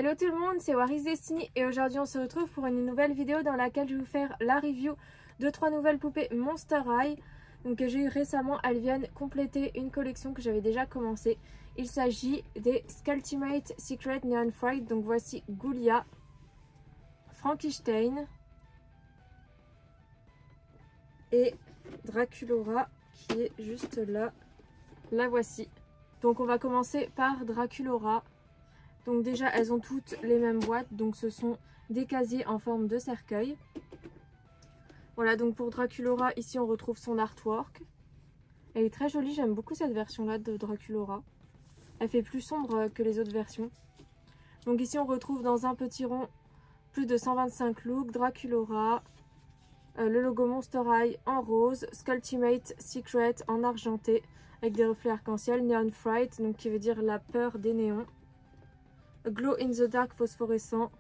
Hello tout le monde, c'est Waris Destiny et aujourd'hui on se retrouve pour une nouvelle vidéo dans laquelle je vais vous faire la review de 3 nouvelles poupées Monster High que j'ai eu récemment. Elles viennent compléter une collection que j'avais déjà commencé. Il s'agit des Skulltimate Secret Neon Fright. Donc voici Ghoulia, Frankenstein et Draculaura qui est juste là. La voici. Donc on va commencer par Draculaura. Donc déjà elles ont toutes les mêmes boîtes, donc ce sont des casiers en forme de cercueil. Voilà, donc pour Draculaura, ici on retrouve son artwork. Elle est très jolie, j'aime beaucoup cette version là de Draculaura. Elle fait plus sombre que les autres versions. Donc ici on retrouve dans un petit rond plus de 125 looks, Draculaura, le logo Monster High en rose, Skulltimate Secret en argenté avec des reflets arc-en-ciel, Neon Fright, donc qui veut dire la peur des néons. Glow in the Dark phosphorescent.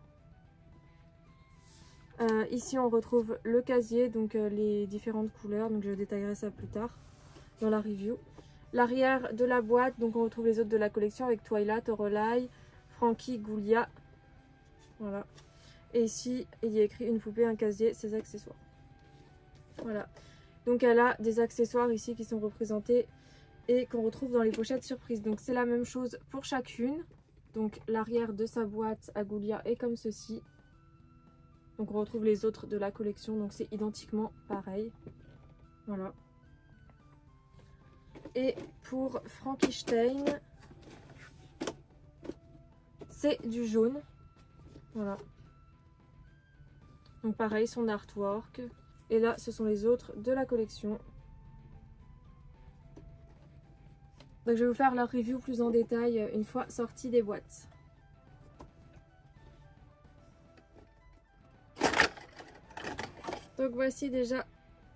Ici on retrouve le casier, donc les différentes couleurs, donc je détaillerai ça plus tard dans la review. L'arrière de la boîte, donc on retrouve les autres de la collection avec Twilight, Lorelai, Frankie, Ghoulia. Voilà. Et ici il y a écrit une poupée, un casier, ses accessoires. Voilà. Donc elle a des accessoires ici qui sont représentés et qu'on retrouve dans les pochettes surprises. Donc c'est la même chose pour chacune. Donc l'arrière de sa boîte à Ghoulia est comme ceci. Donc on retrouve les autres de la collection, donc c'est identiquement pareil. Voilà. Et pour Frankenstein, c'est du jaune. Voilà. Donc pareil, son artwork. Et là, ce sont les autres de la collection. Donc je vais vous faire la review plus en détail une fois sortie des boîtes. Donc voici déjà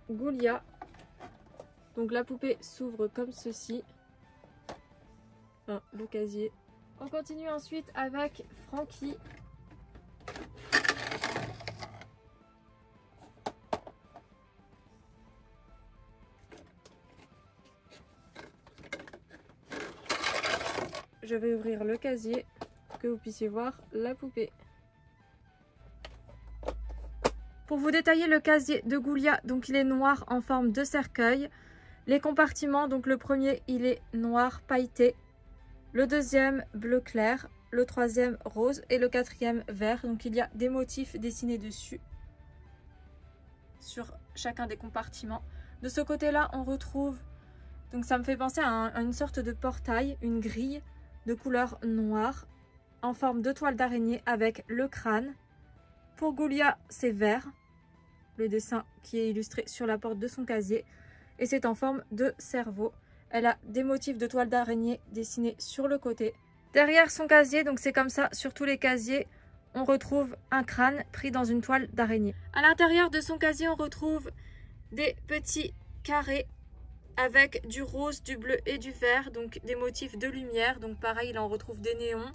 Ghoulia. Donc la poupée s'ouvre comme ceci. Enfin, le casier. On continue ensuite avec Frankie. Je vais ouvrir le casier pour que vous puissiez voir la poupée. Pour vous détailler le casier de Ghoulia, donc il est noir en forme de cercueil. Les compartiments, donc le premier il est noir pailleté, le deuxième bleu clair, le troisième rose et le quatrième vert. Donc il y a des motifs dessinés dessus sur chacun des compartiments. De ce côté-là on retrouve, donc ça me fait penser à une sorte de portail, une grille de couleur noire en forme de toile d'araignée avec le crâne. Pour Ghoulia, c'est vert, le dessin qui est illustré sur la porte de son casier, et c'est en forme de cerveau. Elle a des motifs de toile d'araignée dessinés sur le côté. Derrière son casier, donc c'est comme ça sur tous les casiers, on retrouve un crâne pris dans une toile d'araignée. À l'intérieur de son casier, on retrouve des petits carrés avec du rose, du bleu et du vert, donc des motifs de lumière. Donc pareil, là on retrouve des néons,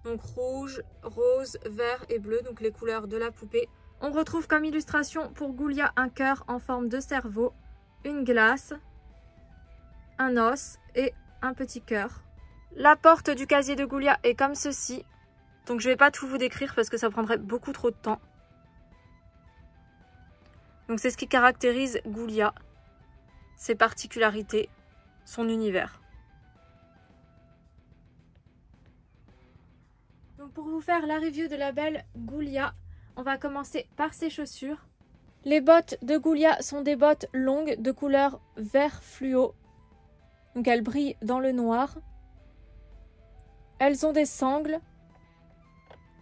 donc rouge, rose, vert et bleu, donc les couleurs de la poupée. On retrouve comme illustration pour Ghoulia un cœur en forme de cerveau, une glace, un os et un petit cœur. La porte du casier de Ghoulia est comme ceci, donc je ne vais pas tout vous décrire parce que ça prendrait beaucoup trop de temps. Donc c'est ce qui caractérise Ghoulia, ses particularités, son univers. Donc pour vous faire la review de la belle Ghoulia, on va commencer par ses chaussures. Les bottes de Ghoulia sont des bottes longues de couleur vert fluo. Donc elles brillent dans le noir. Elles ont des sangles.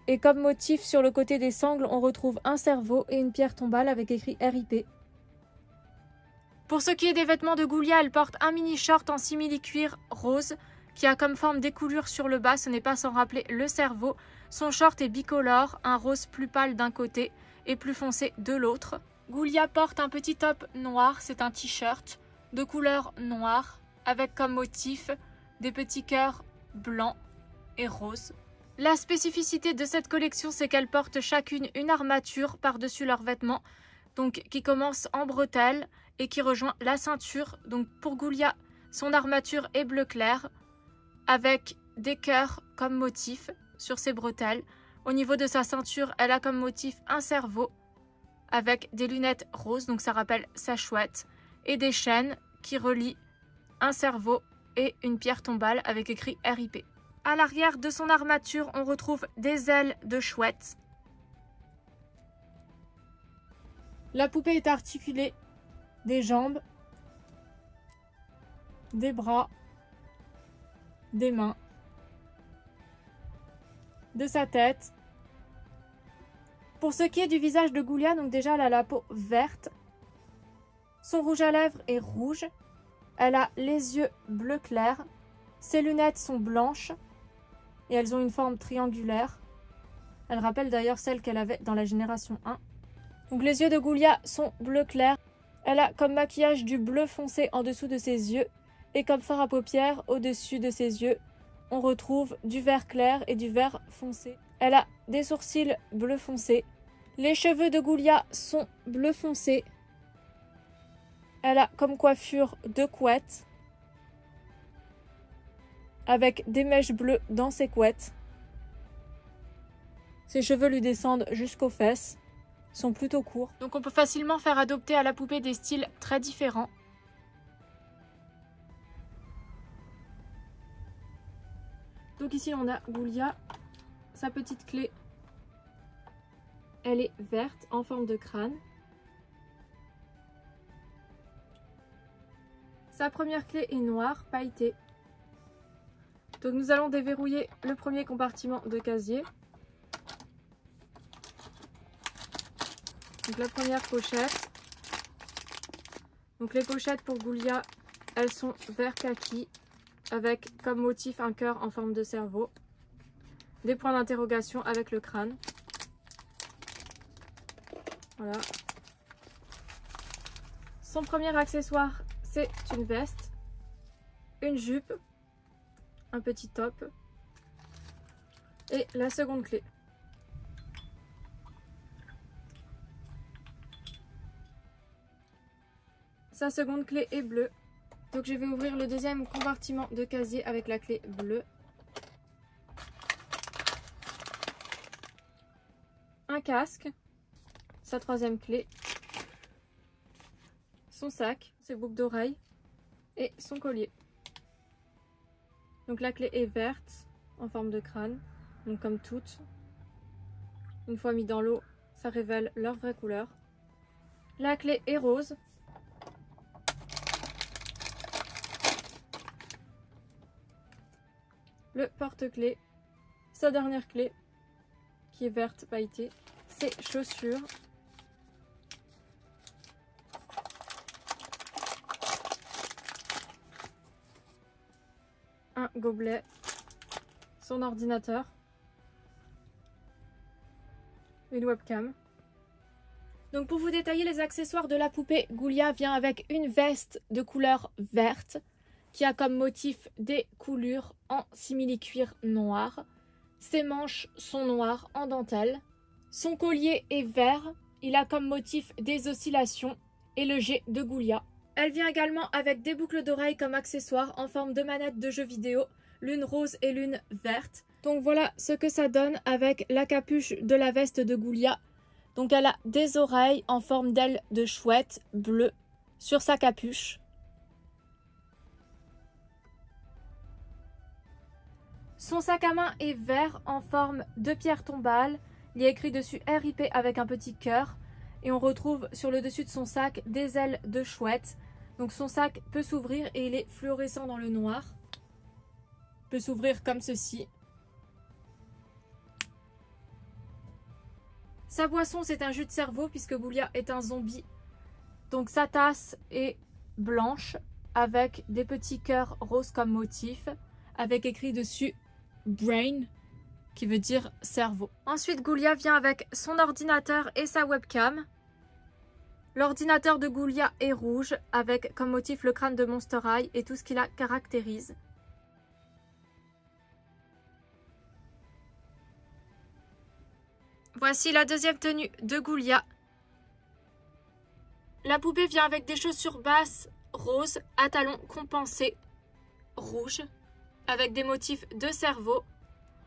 Et comme motif sur le côté des sangles, on retrouve un cerveau et une pierre tombale avec écrit RIP. Pour ce qui est des vêtements de Ghoulia, elle porte un mini short en simili-cuir rose qui a comme forme d'écoulure sur le bas, ce n'est pas sans rappeler le cerveau. Son short est bicolore, un rose plus pâle d'un côté et plus foncé de l'autre. Ghoulia porte un petit top noir, c'est un t-shirt de couleur noire avec comme motif des petits cœurs blancs et roses. La spécificité de cette collection, c'est qu'elles portent chacune une armature par-dessus leurs vêtements, donc qui commence en bretelle et qui rejoint la ceinture. Donc pour Ghoulia, son armature est bleu clair avec des cœurs comme motif sur ses bretelles. Au niveau de sa ceinture, elle a comme motif un cerveau avec des lunettes roses, donc ça rappelle sa chouette, et des chaînes qui relient un cerveau et une pierre tombale avec écrit RIP. À l'arrière de son armature, on retrouve des ailes de chouette. La poupée est articulée, des jambes, des bras, des mains, de sa tête. Pour ce qui est du visage de Ghoulia, donc déjà elle a la peau verte, son rouge à lèvres est rouge, elle a les yeux bleu clair, ses lunettes sont blanches et elles ont une forme triangulaire. Elle rappelle d'ailleurs celle qu'elle avait dans la génération 1. Donc les yeux de Ghoulia sont bleu clair. Elle a comme maquillage du bleu foncé en dessous de ses yeux et comme fard à paupières au-dessus de ses yeux, on retrouve du vert clair et du vert foncé. Elle a des sourcils bleu foncé. Les cheveux de Ghoulia sont bleu foncé. Elle a comme coiffure deux couettes avec des mèches bleues dans ses couettes. Ses cheveux lui descendent jusqu'aux fesses, sont plutôt courts. Donc on peut facilement faire adopter à la poupée des styles très différents. Donc ici on a Ghoulia, sa petite clé, elle est verte en forme de crâne. Sa première clé est noire, pailletée. Donc nous allons déverrouiller le premier compartiment de casier. Donc la première pochette. Donc les pochettes pour Ghoulia, elles sont vert kaki avec comme motif un cœur en forme de cerveau. Des points d'interrogation avec le crâne. Voilà. Son premier accessoire, c'est une veste, une jupe, un petit top et la seconde clé. Sa seconde clé est bleue. Donc je vais ouvrir le deuxième compartiment de casier avec la clé bleue. Un casque, sa troisième clé, son sac, ses boucles d'oreilles et son collier. Donc la clé est verte en forme de crâne, donc comme toutes. Une fois mis dans l'eau, ça révèle leur vraie couleur. La clé est rose. Le porte-clés, sa dernière clé qui est verte pailletée, ses chaussures, un gobelet, son ordinateur, une webcam. Donc pour vous détailler les accessoires de la poupée, Ghoulia vient avec une veste de couleur verte qui a comme motif des coulures en simili-cuir noir. Ses manches sont noires en dentelle. Son collier est vert. Il a comme motif des oscillations et le G de Ghoulia. Elle vient également avec des boucles d'oreilles comme accessoires en forme de manette de jeux vidéo, l'une rose et l'une verte. Donc voilà ce que ça donne avec la capuche de la veste de Ghoulia. Donc elle a des oreilles en forme d'ailes de chouette bleues sur sa capuche. Son sac à main est vert en forme de pierre tombale. Il y a écrit dessus RIP avec un petit cœur. Et on retrouve sur le dessus de son sac des ailes de chouette. Donc son sac peut s'ouvrir et il est fluorescent dans le noir. Il peut s'ouvrir comme ceci. Sa boisson, c'est un jus de cerveau puisque Ghoulia est un zombie. Donc sa tasse est blanche avec des petits cœurs roses comme motif. Avec écrit dessus Brain, qui veut dire cerveau. Ensuite, Ghoulia vient avec son ordinateur et sa webcam. L'ordinateur de Ghoulia est rouge, avec comme motif le crâne de Monster High et tout ce qui la caractérise. Voici la deuxième tenue de Ghoulia. La poupée vient avec des chaussures basses roses à talons compensés rouges, avec des motifs de cerveau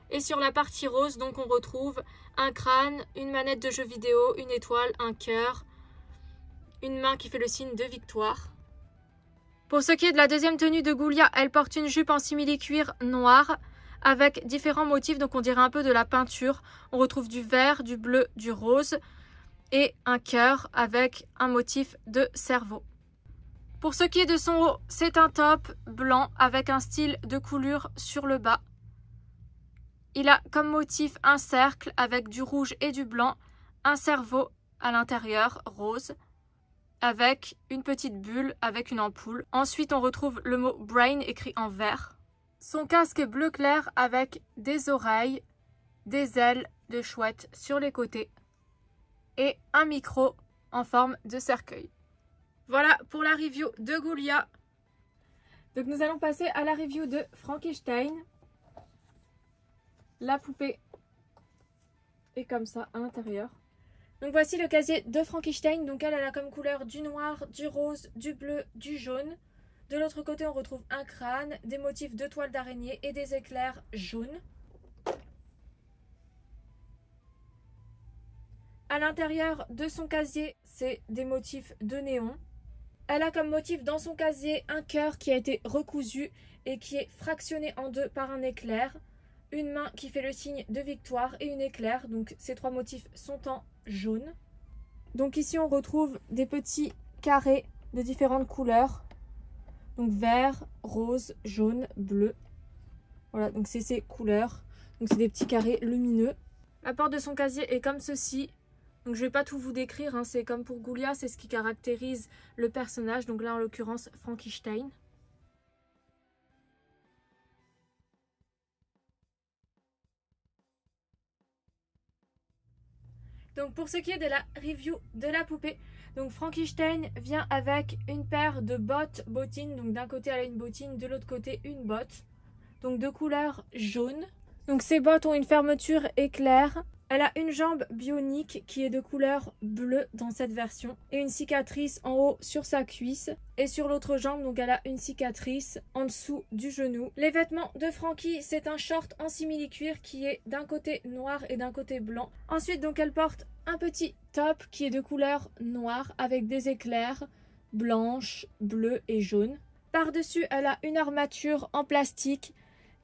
Et sur la partie rose, donc on retrouve un crâne, une manette de jeu vidéo, une étoile, un cœur, une main qui fait le signe de victoire. Pour ce qui est de la deuxième tenue de Ghoulia, elle porte une jupe en simili-cuir noir avec différents motifs, donc on dirait un peu de la peinture. On retrouve du vert, du bleu, du rose et un cœur avec un motif de cerveau. Pour ce qui est de son haut, c'est un top blanc avec un style de coulure sur le bas. Il a comme motif un cercle avec du rouge et du blanc, un cerveau à l'intérieur rose, avec une petite bulle avec une ampoule. Ensuite, on retrouve le mot Brain écrit en vert. Son casque est bleu clair avec des oreilles, des ailes de chouette sur les côtés et un micro en forme de cercueil. Voilà pour la review de Ghoulia. Donc nous allons passer à la review de Frankenstein. La poupée est comme ça à l'intérieur. Donc voici le casier de Frankenstein. Donc elle a comme couleur du noir, du rose, du bleu, du jaune. De l'autre côté on retrouve un crâne, des motifs de toile d'araignée et des éclairs jaunes. À l'intérieur de son casier, c'est des motifs de néon. Elle a comme motif dans son casier un cœur qui a été recousu et qui est fractionné en deux par un éclair. Une main qui fait le signe de victoire et une éclair. Donc ces trois motifs sont en jaune. Donc ici on retrouve des petits carrés de différentes couleurs. Donc vert, rose, jaune, bleu. Voilà, donc c'est ces couleurs. Donc c'est des petits carrés lumineux. La porte de son casier est comme ceci. Donc je ne vais pas tout vous décrire, hein. C'est comme pour Ghoulia, c'est ce qui caractérise le personnage. Donc là en l'occurrence Frankenstein. Donc pour ce qui est de la review de la poupée, donc Frankenstein vient avec une paire de bottines. Donc d'un côté elle a une bottine, de l'autre côté une botte. Donc de couleur jaune. Donc ces bottes ont une fermeture éclair. Elle a une jambe bionique qui est de couleur bleue dans cette version et une cicatrice en haut sur sa cuisse et sur l'autre jambe donc elle a une cicatrice en dessous du genou. Les vêtements de Frankie, c'est un short en simili-cuir qui est d'un côté noir et d'un côté blanc. Ensuite donc elle porte un petit top qui est de couleur noire avec des éclairs blanches, bleues et jaunes. Par-dessus elle a une armature en plastique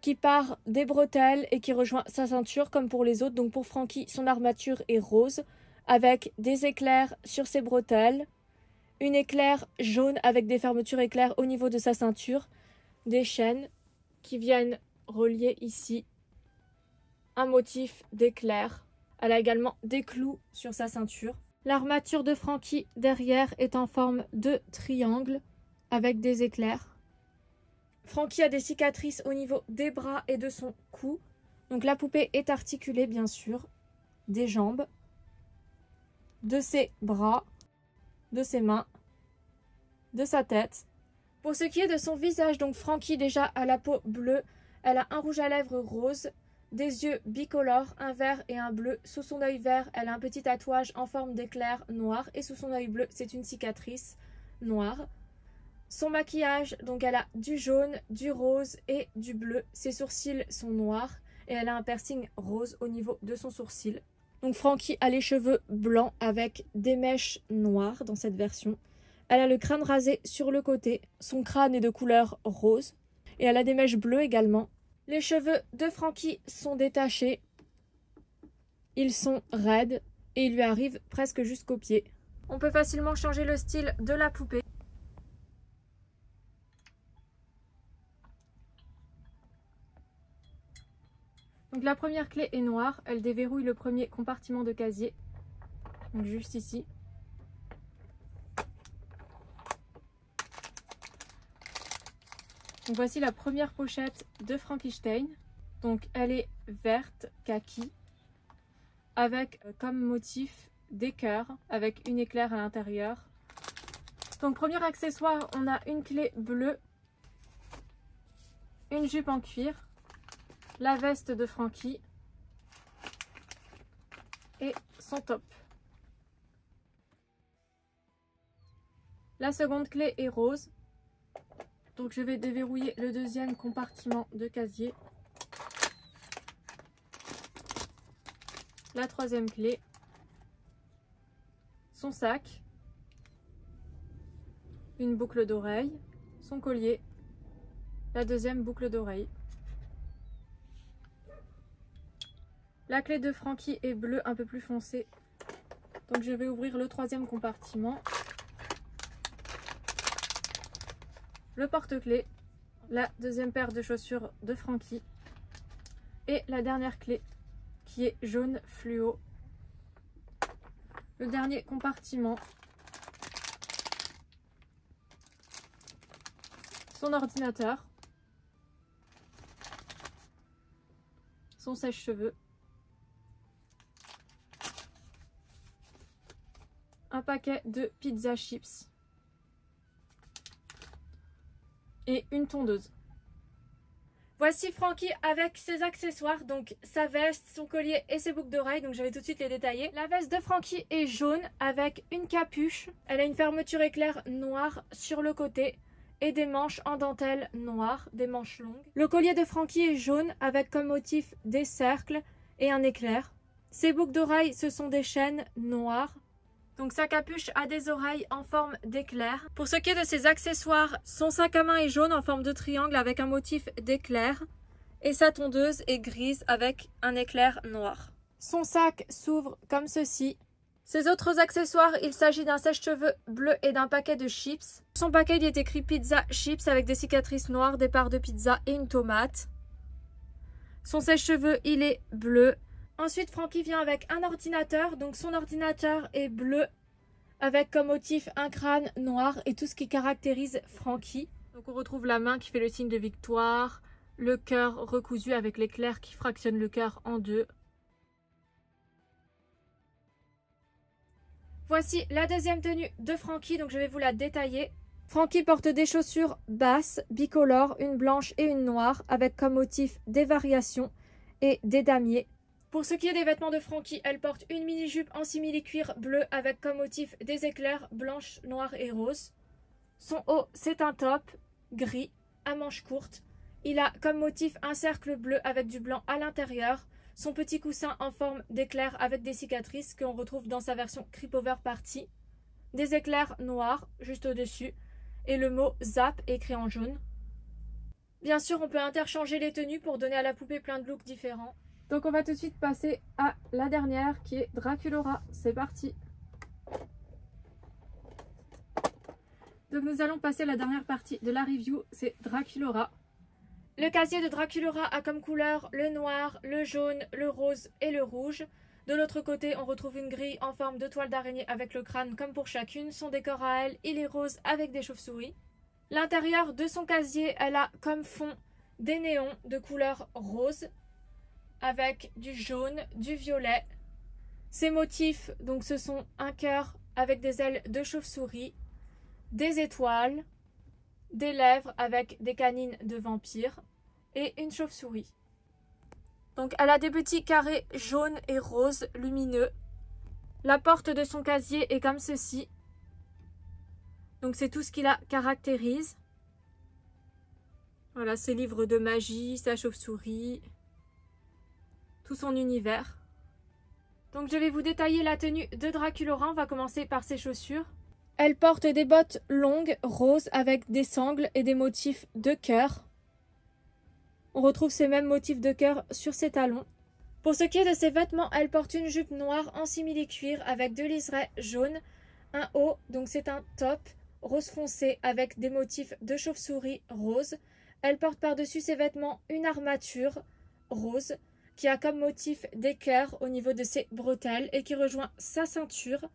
qui part des bretelles et qui rejoint sa ceinture comme pour les autres. Donc pour Frankie, son armature est rose avec des éclairs sur ses bretelles, une éclair jaune avec des fermetures éclairs au niveau de sa ceinture, des chaînes qui viennent relier ici un motif d'éclair. Elle a également des clous sur sa ceinture. L'armature de Frankie derrière est en forme de triangle avec des éclairs. Frankie a des cicatrices au niveau des bras et de son cou. Donc la poupée est articulée bien sûr, des jambes, de ses bras, de ses mains, de sa tête. Pour ce qui est de son visage, donc Frankie déjà a la peau bleue, elle a un rouge à lèvres rose, des yeux bicolores, un vert et un bleu. Sous son œil vert, elle a un petit tatouage en forme d'éclair noir et sous son œil bleu, c'est une cicatrice noire. Son maquillage, donc elle a du jaune, du rose et du bleu. Ses sourcils sont noirs et elle a un piercing rose au niveau de son sourcil. Donc Frankie a les cheveux blancs avec des mèches noires dans cette version. Elle a le crâne rasé sur le côté. Son crâne est de couleur rose et elle a des mèches bleues également. Les cheveux de Frankie sont détachés. Ils sont raides et ils lui arrivent presque jusqu'aux pieds. On peut facilement changer le style de la poupée. Donc la première clé est noire, elle déverrouille le premier compartiment de casier, donc juste ici. Donc voici la première pochette de Frankenstein. Donc elle est verte kaki avec comme motif des cœurs avec une éclair à l'intérieur. Donc premier accessoire, on a une clé bleue, une jupe en cuir, la veste de Frankie et son top. La seconde clé est rose. Donc je vais déverrouiller le deuxième compartiment de casier. la troisième clé, son sac, une boucle d'oreille, son collier, la deuxième boucle d'oreille. La clé de Frankie est bleue un peu plus foncée, donc je vais ouvrir le troisième compartiment. Le porte-clés, la deuxième paire de chaussures de Frankie et la dernière clé qui est jaune fluo. Le dernier compartiment, son ordinateur, son sèche-cheveux, un paquet de pizza chips et une tondeuse. Voici Frankie avec ses accessoires, donc sa veste, son collier et ses boucles d'oreilles, donc je vais tout de suite les détailler. La veste de Frankie est jaune avec une capuche, elle a une fermeture éclair noire sur le côté et des manches en dentelle noire, des manches longues. Le collier de Frankie est jaune avec comme motif des cercles et un éclair. Ses boucles d'oreilles, ce sont des chaînes noires. Donc sa capuche a des oreilles en forme d'éclair. Pour ce qui est de ses accessoires, son sac à main est jaune en forme de triangle avec un motif d'éclair. Et sa tondeuse est grise avec un éclair noir. Son sac s'ouvre comme ceci. Ses autres accessoires, il s'agit d'un sèche-cheveux bleu et d'un paquet de chips. Son paquet, il est écrit pizza chips avec des cicatrices noires, des parts de pizza et une tomate. Son sèche-cheveux, il est bleu. Ensuite, Frankie vient avec un ordinateur, donc son ordinateur est bleu avec comme motif un crâne noir et tout ce qui caractérise Frankie. Donc on retrouve la main qui fait le signe de victoire, le cœur recousu avec l'éclair qui fractionne le cœur en deux. Voici la deuxième tenue de Frankie, donc je vais vous la détailler. Frankie porte des chaussures basses, bicolores, une blanche et une noire avec comme motif des variations et des damiers. Pour ce qui est des vêtements de Frankie, elle porte une mini-jupe en simili-cuir bleu avec comme motif des éclairs blanches, noires et roses. Son haut, c'est un top gris à manches courtes. Il a comme motif un cercle bleu avec du blanc à l'intérieur. Son petit coussin en forme d'éclair avec des cicatrices qu'on retrouve dans sa version Creepover Party. Des éclairs noirs juste au-dessus. Et le mot Zap écrit en jaune. Bien sûr, on peut interchanger les tenues pour donner à la poupée plein de looks différents. Donc on va tout de suite passer à la dernière qui est Draculaura. C'est parti. Donc nous allons passer à la dernière partie de la review, c'est Draculaura. Le casier de Draculaura a comme couleur le noir, le jaune, le rose et le rouge. De l'autre côté, on retrouve une grille en forme de toile d'araignée avec le crâne comme pour chacune. Son décor à elle, il est rose avec des chauves-souris. L'intérieur de son casier, elle a comme fond des néons de couleur rose avec du jaune, du violet. Ces motifs, donc ce sont un cœur avec des ailes de chauve-souris, des étoiles, des lèvres avec des canines de vampire et une chauve-souris. Donc elle a des petits carrés jaunes et roses lumineux. La porte de son casier est comme ceci. Donc c'est tout ce qui la caractérise. Voilà, ses livres de magie, sa chauve-souris, tout son univers. Donc je vais vous détailler la tenue de Draculaura. On va commencer par ses chaussures. Elle porte des bottes longues, roses, avec des sangles et des motifs de cœur. On retrouve ces mêmes motifs de cœur sur ses talons. Pour ce qui est de ses vêtements, elle porte une jupe noire en simili-cuir avec deux liserés jaunes, un haut, donc c'est un top, rose foncé avec des motifs de chauve-souris rose. Elle porte par-dessus ses vêtements une armature rose qui a comme motif des cœurs au niveau de ses bretelles et qui rejoint sa ceinture.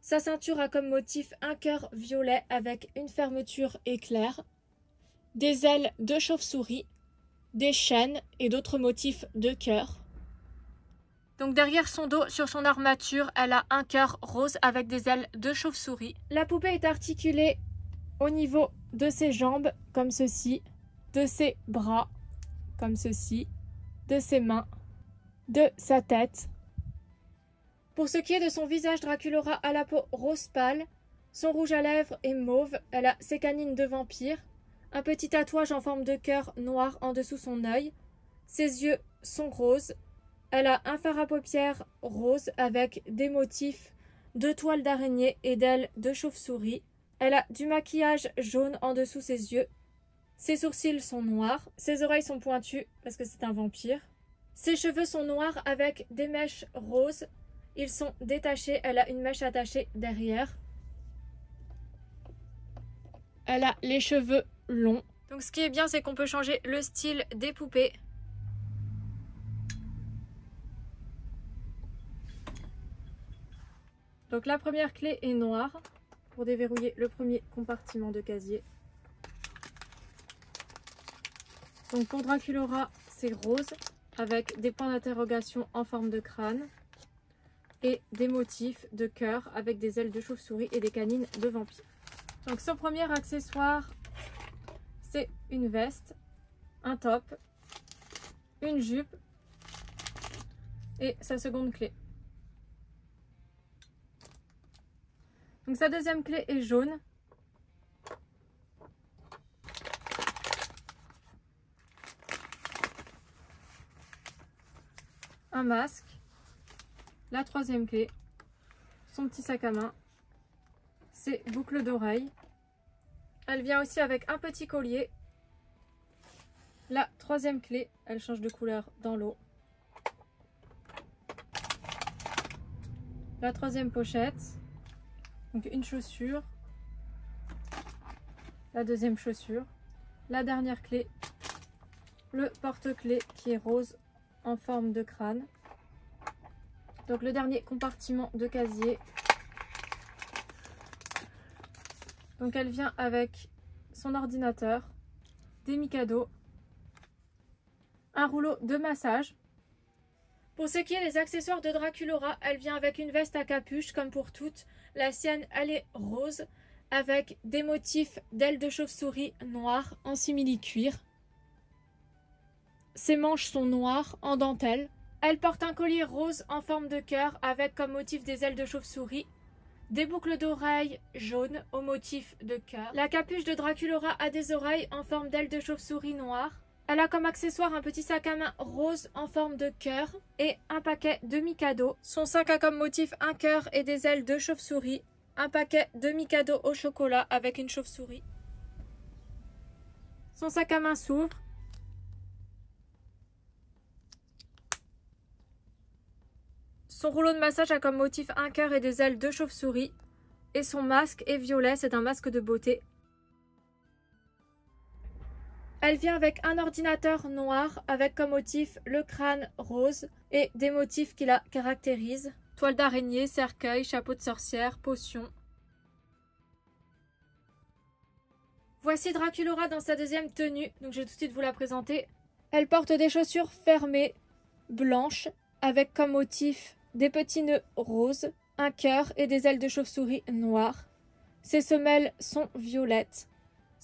Sa ceinture a comme motif un cœur violet avec une fermeture éclair, des ailes de chauve-souris, des chaînes et d'autres motifs de cœur. Donc derrière son dos, sur son armature, elle a un cœur rose avec des ailes de chauve-souris. La poupée est articulée au niveau de ses jambes, comme ceci, de ses bras, comme ceci, de ses mains, de sa tête. Pour ce qui est de son visage, Draculaura a la peau rose pâle, son rouge à lèvres est mauve, elle a ses canines de vampire, un petit tatouage en forme de cœur noir en dessous son œil, ses yeux sont roses, Elle a un fard à paupières rose avec des motifs de toile d'araignée et d'ailes de chauve-souris. Elle a du maquillage jaune en dessous ses yeux. Ses sourcils sont noirs. Ses oreilles sont pointues parce que c'est un vampire. Ses cheveux sont noirs avec des mèches roses. Ils sont détachés. Elle a une mèche attachée derrière. Elle a les cheveux longs. Donc ce qui est bien, c'est qu'on peut changer le style des poupées. Donc la première clé est noire pour déverrouiller le premier compartiment de casier. Donc pour Draculaura, c'est rose avec des points d'interrogation en forme de crâne et des motifs de cœur avec des ailes de chauve-souris et des canines de vampire. Donc son premier accessoire, c'est une veste, un top, une jupe et sa seconde clé. Donc sa deuxième clé est jaune. Un masque. La troisième clé. Son petit sac à main. Ses boucles d'oreilles. Elle vient aussi avec un petit collier. La troisième clé, elle change de couleur dans l'eau. La troisième pochette. Donc une chaussure, la deuxième chaussure, la dernière clé, le porte-clés qui est rose en forme de crâne. Donc le dernier compartiment de casier. Donc elle vient avec son ordinateur, des Mikado, un rouleau de massage. Pour ce qui est des accessoires de Draculaura, elle vient avec une veste à capuche comme pour toutes. La sienne, elle est rose avec des motifs d'ailes de chauve-souris noires en simili-cuir. Ses manches sont noires en dentelle. Elle porte un collier rose en forme de cœur avec comme motif des ailes de chauve-souris. Des boucles d'oreilles jaunes au motif de cœur. La capuche de Draculaura a des oreilles en forme d'ailes de chauve-souris noires. Elle a comme accessoire un petit sac à main rose en forme de cœur et un paquet de Mikado. Son sac a comme motif un cœur et des ailes de chauve-souris. Un paquet de Mikado au chocolat avec une chauve-souris. Son sac à main s'ouvre. Son rouleau de massage a comme motif un cœur et des ailes de chauve-souris. Et son masque est violet, c'est un masque de beauté. Elle vient avec un ordinateur noir avec comme motif le crâne rose et des motifs qui la caractérisent. Toile d'araignée, cercueil, chapeau de sorcière, potion. Voici Draculaura dans sa deuxième tenue, donc je vais tout de suite vous la présenter. Elle porte des chaussures fermées, blanches, avec comme motif des petits nœuds roses, un cœur et des ailes de chauve-souris noires. Ses semelles sont violettes.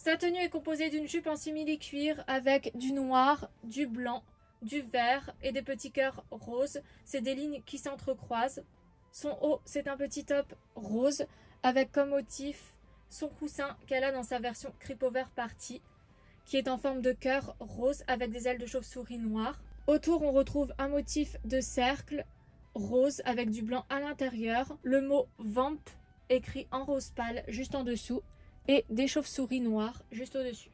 Sa tenue est composée d'une jupe en simili-cuir avec du noir, du blanc, du vert et des petits cœurs roses. C'est des lignes qui s'entrecroisent. Son haut, c'est un petit top rose avec comme motif son coussin qu'elle a dans sa version Creepover Party qui est en forme de cœur rose avec des ailes de chauve-souris noires. Autour, on retrouve un motif de cercle rose avec du blanc à l'intérieur. Le mot Vamp écrit en rose pâle juste en dessous. Et des chauves-souris noires juste au-dessus.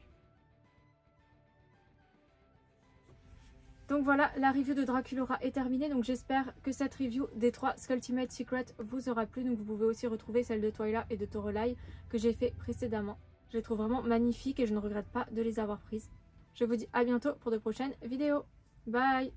Donc voilà, la review de Draculaura est terminée. Donc j'espère que cette review des 3 Skulltimate Secrets vous aura plu. Donc vous pouvez aussi retrouver celle de Twyla et de Torelei que j'ai fait précédemment. Je les trouve vraiment magnifiques et je ne regrette pas de les avoir prises. Je vous dis à bientôt pour de prochaines vidéos. Bye!